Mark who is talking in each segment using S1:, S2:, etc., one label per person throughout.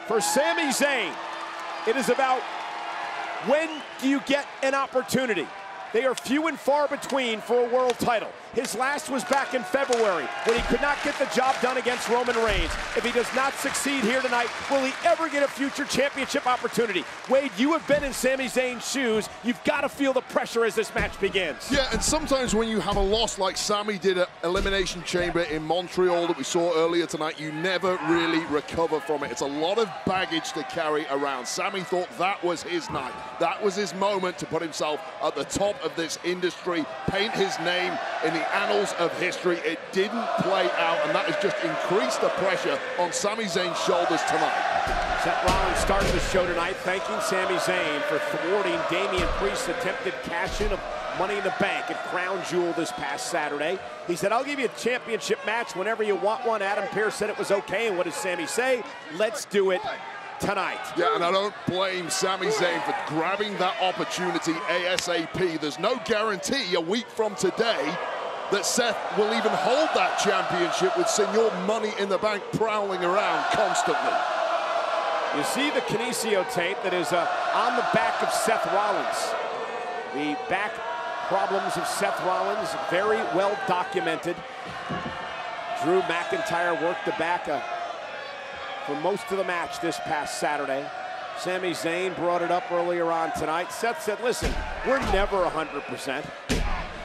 S1: For Sami Zayn, it is about when do you get an opportunity. They are few and far between for a world title. His last was back in February when he could not get the job done against Roman Reigns. If he does not succeed here tonight, will he ever get a future championship opportunity? Wade, you have been in Sami Zayn's shoes. You've got to feel the pressure as this match begins.
S2: Yeah, and sometimes when you have a loss like Sami did at Elimination Chamber in Montreal that we saw earlier tonight, you never really recover from it. It's a lot of baggage to carry around. Sami thought that was his night. That was his moment to put himself at the top of this industry, paint his name in the annals of history. It didn't play out, and that has just increased the pressure on Sami Zayn's shoulders tonight.
S1: Seth Rollins started the show tonight thanking Sami Zayn for thwarting Damian Priest's attempted cash-in of Money in the Bank at Crown Jewel this past Saturday. He said, I'll give you a championship match whenever you want one. Adam Pearce said it was okay, and what does Sami say? Let's do it tonight.
S2: Yeah, and I don't blame Sami Zayn for grabbing that opportunity ASAP. There's no guarantee a week from today that Seth will even hold that championship with Senor Money in the Bank prowling around constantly.
S1: You see the Kinesio tape that is on the back of Seth Rollins. The back problems of Seth Rollins, very well documented. Drew McIntyre worked the back for most of the match this past Saturday. Sami Zayn brought it up earlier on tonight. Seth said, listen, we're never 100%,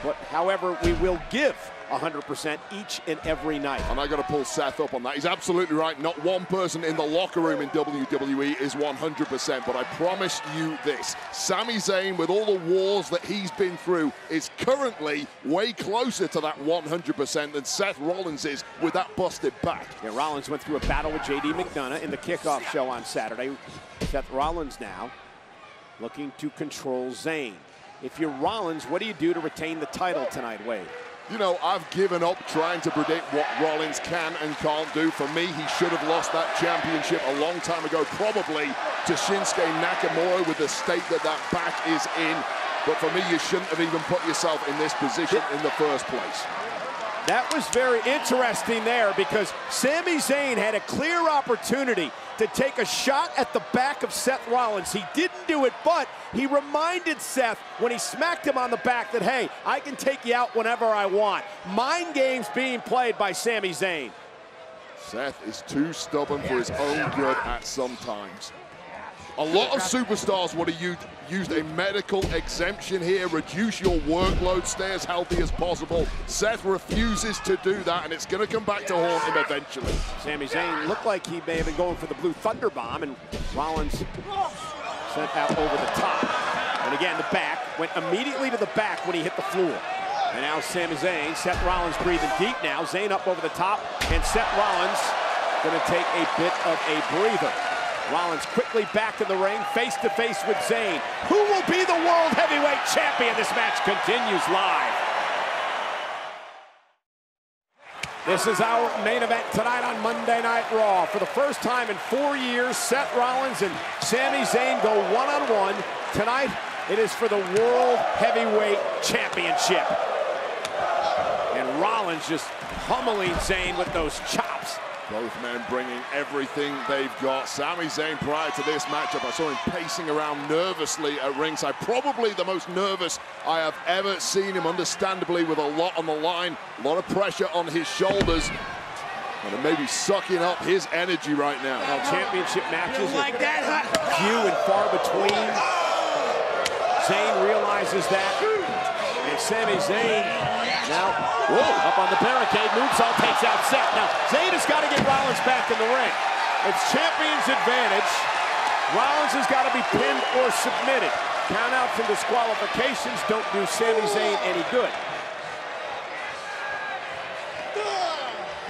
S1: but however, we will give 100% each and every night.
S2: And I got to pull Seth up on that. He's absolutely right. Not one person in the locker room in WWE is 100%, but I promise you this. Sami Zayn, with all the wars that he's been through, is currently way closer to that 100% than Seth Rollins is with that busted back.
S1: Yeah, Rollins went through a battle with JD McDonough in the kickoff show on Saturday. Seth Rollins now looking to control Zayn. If you're Rollins, what do you do to retain the title tonight, Wade?
S2: You know, I've given up trying to predict what Rollins can and can't do. For me, he should have lost that championship a long time ago, probably to Shinsuke Nakamura with the state that back is in. But for me, you shouldn't have even put yourself in this position in the first place.
S1: That was very interesting there because Sami Zayn had a clear opportunity to take a shot at the back of Seth Rollins. He didn't do it, but he reminded Seth when he smacked him on the back that, hey, I can take you out whenever I want. Mind games being played by Sami Zayn.
S2: Seth is too stubborn for his own good at some times. A lot of superstars would have used a medical exemption here, reduce your workload, stay as healthy as possible. Seth refuses to do that, and it's going to come back to haunt him eventually.
S1: Sami Zayn looked like he may have been going for the Blue Thunder Bomb, and Rollins sent out over the top. And again, the back went immediately to the back when he hit the floor. And now Sami Zayn, Seth Rollins breathing deep now. Zayn up over the top, and Seth Rollins going to take a bit of a breather. Rollins quickly back in the ring, face-to-face with Zayn. Who will be the World Heavyweight Champion? This match continues live. This is our main event tonight on Monday Night Raw. For the first time in 4 years, Seth Rollins and Sami Zayn go one-on-one. Tonight, it is for the World Heavyweight Championship. And Rollins just pummeling Zayn with those chops.
S2: Both men bringing everything they've got. Sami Zayn, prior to this matchup, I saw him pacing around nervously at ringside. Probably the most nervous I have ever seen him, understandably, with a lot on the line, a lot of pressure on his shoulders. And maybe sucking up his energy right now.
S1: Well, championship matches are few and far between. Zayn realizes that. And Sami Zayn now, up on the barricade, moonsault takes out Seth. Now, Zayn has got to get Rollins back in the ring. It's champion's advantage. Rollins has got to be pinned or submitted. Count out from disqualifications don't do Sami Zayn any good.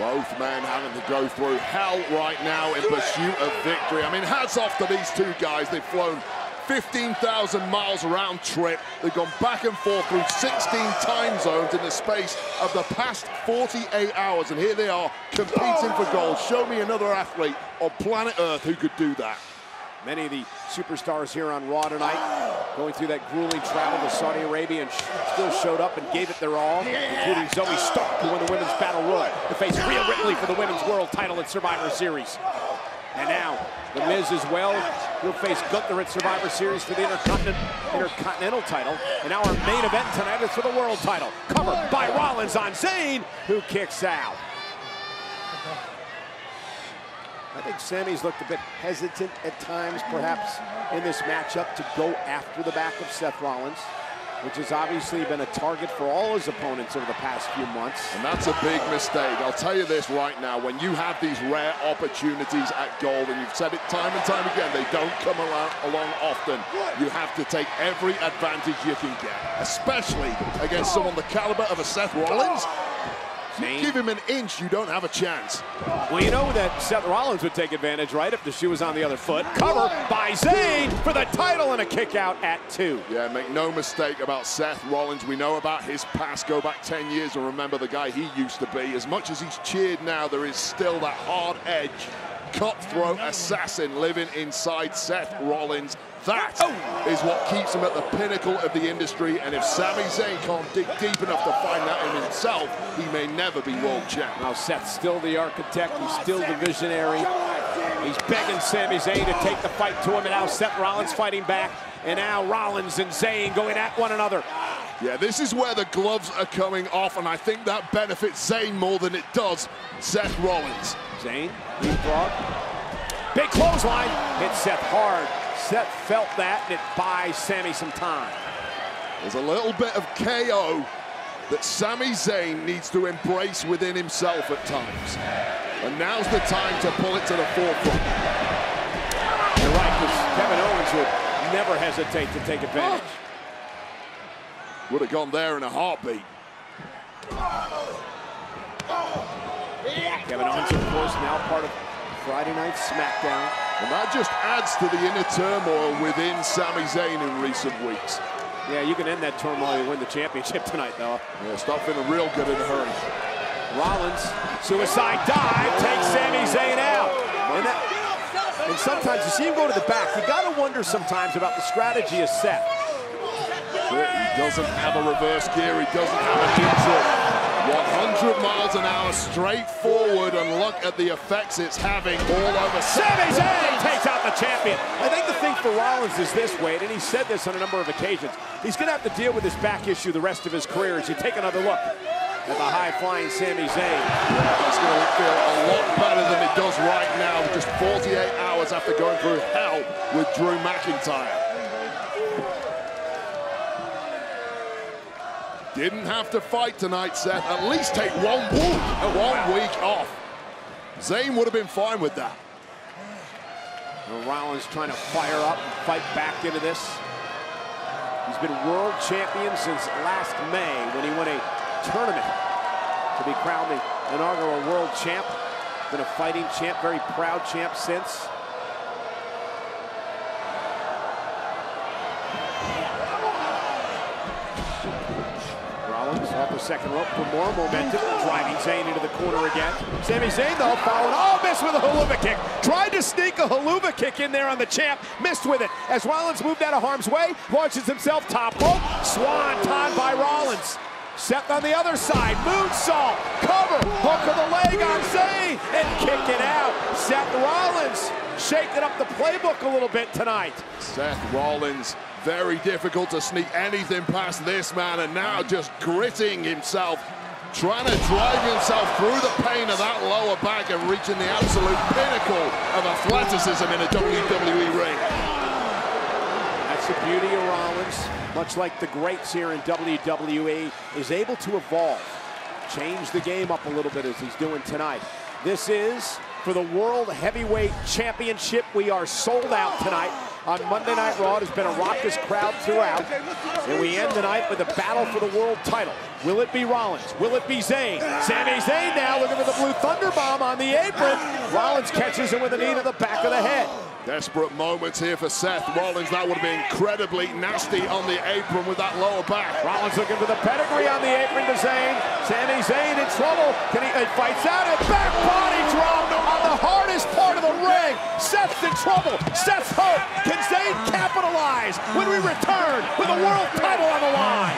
S2: Both men having to go through hell right now in pursuit of victory. I mean, hats off to these two guys. They've flown 15,000 miles round trip. They've gone back and forth through 16 time zones in the space of the past 48 hours. And here they are competing for gold. Show me another athlete on planet Earth who could do that.
S1: Many of the superstars here on Raw tonight going through that grueling travel to Saudi Arabia and still showed up and gave it their all, including Zoe Stark, who won the Women's Battle Royal to face Rhea Ripley for the Women's World title at Survivor Series. And now, The Miz as well. He'll face Gunther at Survivor Series for the Intercontinental title. And now our main event tonight is for the World title. Covered by Rollins on Zayn, who kicks out. I think Sami's looked a bit hesitant at times, perhaps, in this matchup to go after the back of Seth Rollins, which has obviously been a target for all his opponents over the past few months.
S2: And that's a big mistake. I'll tell you this right now, when you have these rare opportunities at gold, and you've said it time and time again, they don't come along often, you have to take every advantage you can get, especially against someone the caliber of a Seth Rollins. You give him an inch, you don't have a chance.
S1: Well, you know that Seth Rollins would take advantage, right, if the shoe was on the other foot. Cover by Zayn for the title and a kick out at 2.
S2: Yeah, make no mistake about Seth Rollins. We know about his past, go back 10 years and remember the guy he used to be. As much as he's cheered now, there is still that hard edge, cutthroat assassin living inside Seth Rollins. That is what keeps him at the pinnacle of the industry, and if Sami Zayn can't dig deep enough to find that in himself, he may never be world champ.
S1: Now Seth's still the architect, he's still the visionary. He's begging Sami Zayn to take the fight to him, and now Seth Rollins fighting back, and now Rollins and Zayn going at one another.
S2: Yeah, this is where the gloves are coming off, and I think that benefits Zayn more than it does Seth Rollins.
S1: Zayn, leapfrog. Big clothesline, hits Seth hard. Seth felt that, and it buys Sami some time.
S2: There's a little bit of KO that Sami Zayn needs to embrace within himself at times. And now's the time to pull it to the forefront.
S1: You're right, because Kevin Owens would never hesitate to take advantage.
S2: Would have gone there in a heartbeat.
S1: Kevin Owens, of course, now part of Friday Night SmackDown.
S2: And that just adds to the inner turmoil within Sami Zayn in recent weeks.
S1: Yeah, you can end that turmoil and win the championship tonight, though.
S2: Yeah, stop feeling real good in a hurry.
S1: Rollins, suicide dive, takes Sami Zayn out. And sometimes you see him go to the back. You got to wonder sometimes about the strategy of Seth.
S2: He doesn't have a reverse gear. He doesn't have a neutral. 100 miles an hour straight forward, and look at the effects it's having all over.
S1: Sami Zayn takes out the champion. I think the thing for Rollins is this, Wade, and he said this on a number of occasions. He's going to have to deal with this back issue the rest of his career as you take another look at the high-flying Sami Zayn.
S2: It's going to feel a lot better than it does right now, just 48 hours after going through hell with Drew McIntyre. Didn't have to fight tonight, Seth. At least take one week off. Zayn would have been fine with that.
S1: Rollins trying to fire up and fight back into this. He's been world champion since last May when he won a tournament to be crowned the inaugural world champ. Been a fighting champ, very proud champ since. Off the second rope for more momentum, driving Zayn into the corner again. Sami Zayn, though, following. Oh, missed with a haluva kick. Tried to sneak a haluva kick in there on the champ. Missed with it. As Rollins moved out of harm's way, launches himself top rope. Swanton by Rollins. Seth on the other side. Moonsault. Cover. Hook of the leg on Zayn. And kicking out. Seth Rollins shaking up the playbook a little bit tonight.
S2: Seth Rollins. Very difficult to sneak anything past this man, and now just gritting himself, trying to drive himself through the pain of that lower back and reaching the absolute pinnacle of athleticism in a WWE ring.
S1: That's the beauty of Rollins, much like the greats here in WWE, is able to evolve, change the game up a little bit as he's doing tonight. This is for the World Heavyweight Championship. We are sold out tonight. On Monday Night Raw, there's been a raucous crowd throughout. And we end the night with a battle for the world title. Will it be Rollins? Will it be Zayn? Sami Zayn now looking for the blue thunder bomb on the apron. Rollins catches him with a knee to the back of the head.
S2: Desperate moments here for Seth Rollins. That would have been incredibly nasty on the apron with that lower back.
S1: Rollins looking for the pedigree on the apron to Zayn. Sami Zayn in trouble. He fights out, and back body drop on the hardest part of the ring. Seth's in trouble. Seth's hope. Can Zayn capitalize when we return with a world title on the line?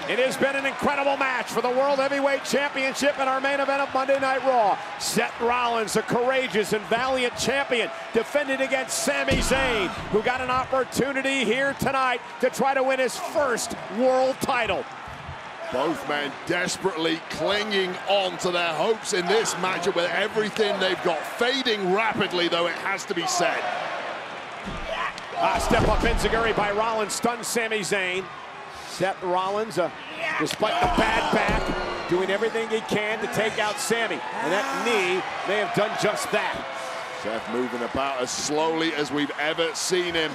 S1: It has been an incredible match for the World Heavyweight Championship in our main event of Monday Night Raw. Seth Rollins, a courageous and valiant champion, defended against Sami Zayn, who got an opportunity here tonight to try to win his first world title.
S2: Both men desperately clinging on to their hopes in this matchup with everything they've got fading rapidly, though it has to be said.
S1: Step up enziguri by Rollins stuns Sami Zayn. Seth Rollins, despite the bad back, doing everything he can to take out Sami. And that knee may have done just that.
S2: Seth moving about as slowly as we've ever seen him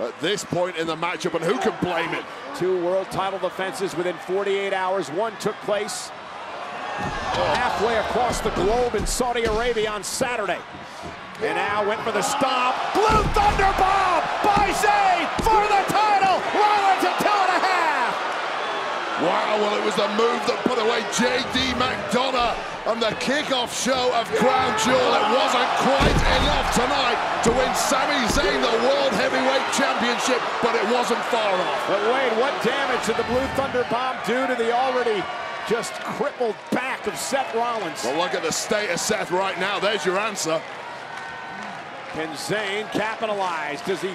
S2: at this point in the matchup, and who can blame him?
S1: 2 world title defenses within 48 hours. One took place halfway across the globe in Saudi Arabia on Saturday. And now went for the stomp. Blue Thunder Bomb by Zayn for the title. Rollins at 2.5.
S2: Wow, well, it was the move that put away J.D. McDonough on the kickoff show of Crown Jewel. It wasn't quite enough tonight to win Sami Zayn the World Heavyweight Championship, but it wasn't far off.
S1: But Wade, what damage did the Blue Thunder Bomb do to the already just crippled back of Seth Rollins?
S2: Well, look at the state of Seth right now. There's your answer.
S1: Can Zayn capitalize? Does he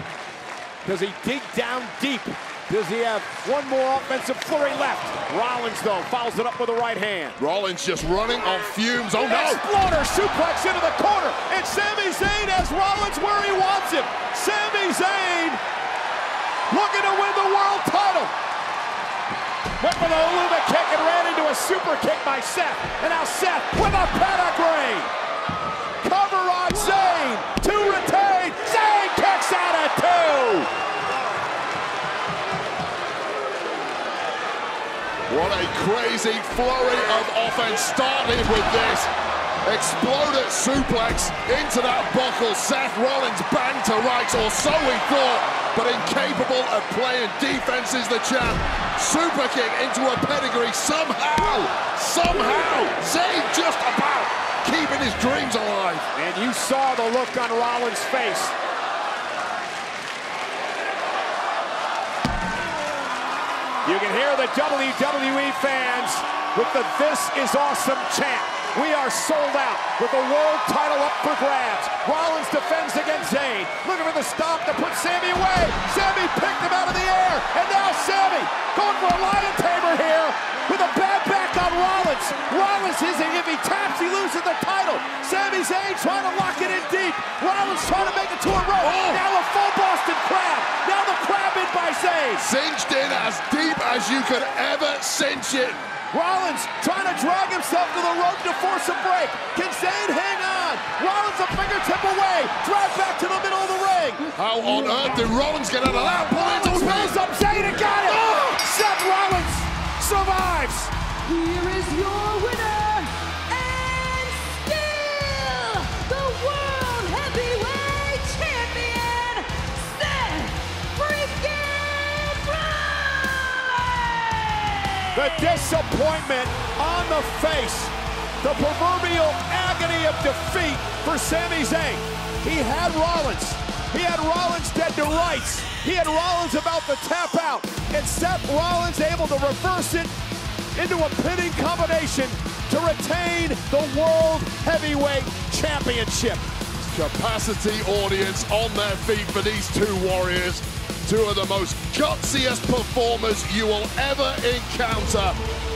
S1: dig down deep? Does he have one more offensive flurry left? Rollins, though, fouls it up with the right hand.
S2: Rollins just running on fumes. Oh, no!
S1: Exploder suplex into the corner. And Sami Zayn has Rollins where he wants him. Sami Zayn looking to win the world title. Went for the Luma kick and ran into a super kick by Seth. And now Seth with a pedigree. Cover on Zayn to retain. Zayn kicks out at 2.
S2: What a crazy flurry of offense, starting with this exploded suplex into that buckle. Seth Rollins banged to rights, or so we thought, but incapable of playing defense is the champ. Super kick into a pedigree. Somehow, Zayn just about keeping his dreams alive.
S1: And you saw the look on Rollins' face. You can hear the WWE fans with the "This is Awesome" chant. We are sold out with the world title up for grabs. Rollins defends against Zayn, looking for the stomp to put Sami away. Sami picked him out of the air, and now Sami going for a lion tamer here with a bad back on Rollins. Rollins, if he taps, he loses the title. Sami Zayn trying to lock it in deep. Rollins trying to make it to a rope. Now a full Boston Crab. Now the crab in by Zayn.
S2: Cinched in as deep as you could ever cinch it.
S1: Rollins trying to drag himself to the rope to force a break. Can Zayn hang on? Rollins a fingertip away. Drive back to the middle of the ring.
S2: How on earth did Rollins get out of that?
S1: Rollins rolls up Zayn and got it. Seth Rollins survives.
S3: Here is your winner, and still the World Heavyweight Champion, Seth freaking Rollins!
S1: The disappointment on the face, the proverbial agony of defeat for Sami Zayn. He had Rollins. He had Rollins dead to rights. He had Rollins about to tap out, and Seth Rollins able to reverse it into a pinning combination to retain the World Heavyweight Championship.
S2: Capacity audience on their feet for these two warriors. Two of the most gutsiest performers you will ever encounter.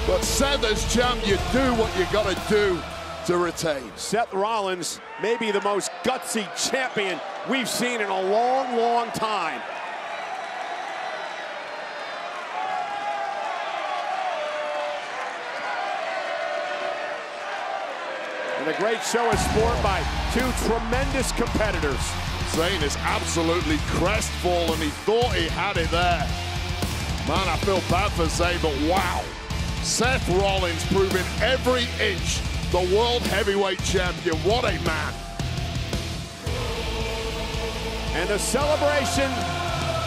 S2: But Seth as champ, you do what you gotta do to retain.
S1: Seth Rollins may be the most gutsy champion we've seen in a long, long time. And a great show of sport by two tremendous competitors.
S2: Zayn is absolutely crestfallen. He thought he had it there. Man, I feel bad for Zayn, but wow. Seth Rollins proving every inch the World Heavyweight Champion. What a man.
S1: And the celebration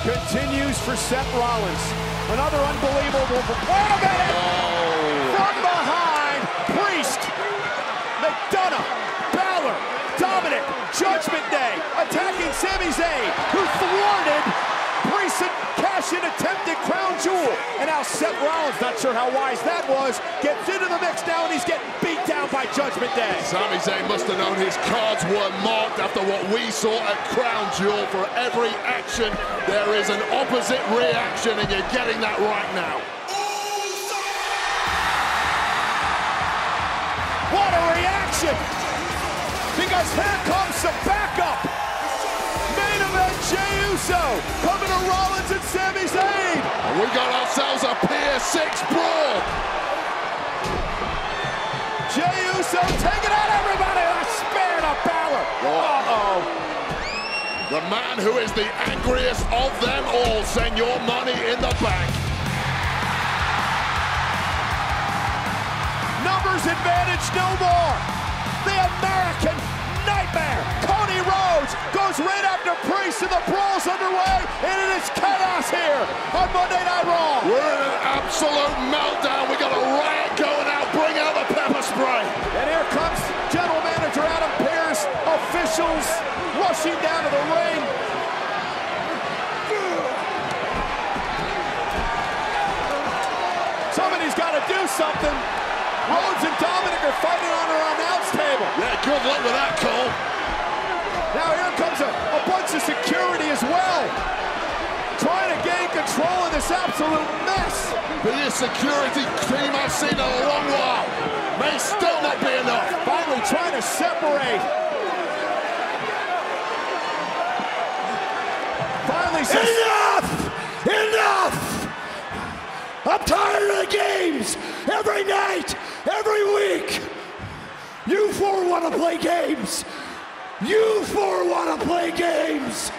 S1: continues for Seth Rollins. Another unbelievable. Wait a minute!
S2: Oh.
S1: From behind, Priest. The Zayn, who thwarted Priest's cash-in attempted crown jewel. And now Seth Rollins, not sure how wise that was, gets into the mix now, and he's getting beat down by Judgment Day.
S2: Sami Zayn must have known his cards were marked after what we saw at Crown Jewel. For every action, there is an opposite reaction, and you're getting that right now.
S1: What a reaction! Because here comes some backup. Main event, Jey Uso coming to Rollins and Sami Zayn.
S2: And we got ourselves a Pier 6 brawl.
S1: Jey Uso taking out everybody. That's sparing up Balor. Uh-oh.
S2: The man who is the angriest of them all. Send your money in the bank.
S1: Numbers advantage no more. The American Nightmare, Cody Rhodes, goes right after Priest, and the brawl's underway, and it is chaos here on Monday Night Raw.
S2: We're in an absolute meltdown. We got a riot going out. Bring out the pepper spray.
S1: And here comes General Manager Adam Pearce, officials rushing down to the ring. Somebody's got to do something. Rhodes and Dominic are fighting on our announce table.
S2: Yeah, good luck with that, Cole.
S1: Now here comes a bunch of security as well, trying to gain control of this absolute mess.
S2: Biggest security team I've seen in a long while. May still not be enough.
S1: Finally trying to separate. Finally says,
S4: enough! Enough! I'm tired of the games! Every night, every week! You four want to play games! You four want to play games!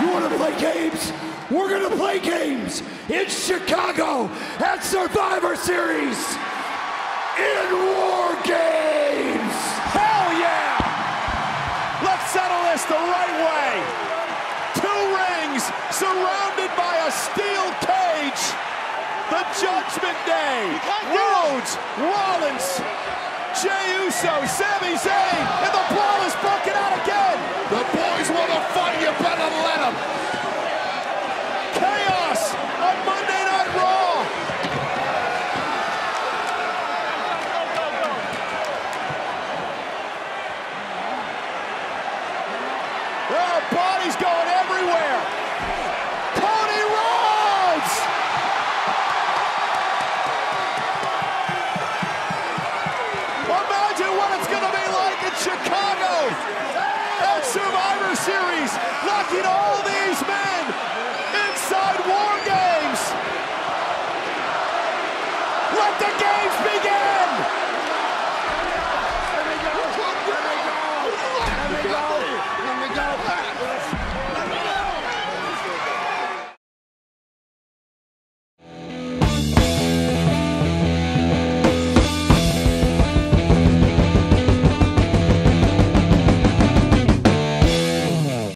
S4: You want to play games? We're going to play games in Chicago at Survivor Series in War Games!
S1: hell yeah! Let's settle this the right way. 2 rings surrounded by a steel cage. The Judgment Day. Rhodes, Rollins, Jey Uso, Sami Zayn, and the brawl is broken out again.
S2: The boys want to fight, you better let them.
S1: Chaos on Monday Night Raw. There are bodies going everywhere. Cody Rhodes! Imagine what it's going to be like in Chicago at Survivor Series, locking all these men inside War Games. Let the games